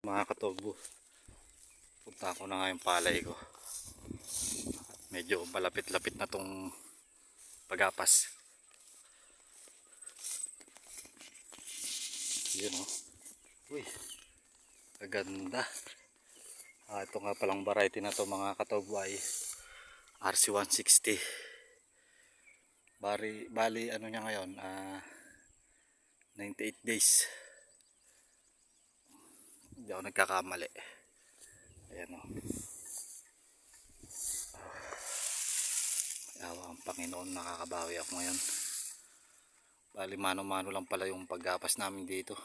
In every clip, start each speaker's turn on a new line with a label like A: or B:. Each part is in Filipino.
A: Mga katobo, punta ko na nga yung palay ko. Medyo malapit-lapit na tong pagapas. Yun o. Uy, kaganda. Ito nga palang variety na to mga katobo ay RC160. Bali ano niya ngayon, 98 days. Hindi ako nagkakamali. Ayan o. Awa ang Panginoon, nakakabawi ako ngayon. Bali mano-mano lang pala yung paggapas namin dito.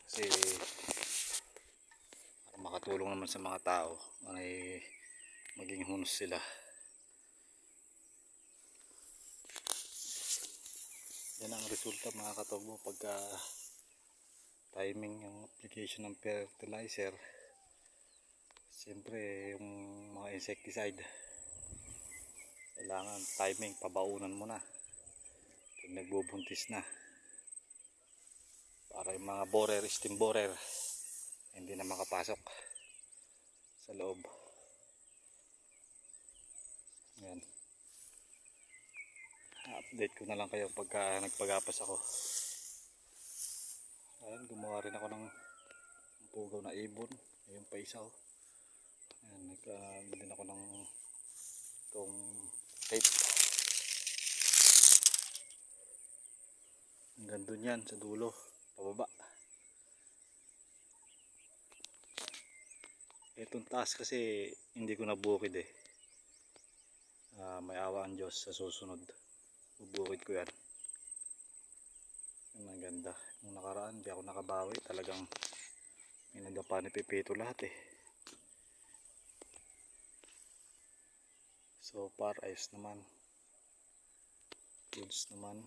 A: Kasi para makatulong naman sa mga tao ay maging hunos sila. Yan ang resulta mga katobo pagka timing yung application ng fertilizer. Siyempre yung mga insecticide kailangan timing, pabaunan mo na pag nagbubuntis na para yung mga borer, steam borer hindi na makapasok sa loob. Yan, update ko na lang kayo pagka nagpagapas ako. Ayan, gumawa rin ako ng pugaw na ibon. Ayun pa isa oh. Ayan, nagkaano din ako ng itong tape. Hanggang dun yan sa dulo, pababa. Itong taas kasi hindi ko nabukid eh. May awa ang Diyos sa susunod. Bubukid ko yan. Ang ganda. Nung nakaraan, di ako nakabawi. Talagang may nagapa ni Pepito lahat eh. So far, ayos naman. Goods naman.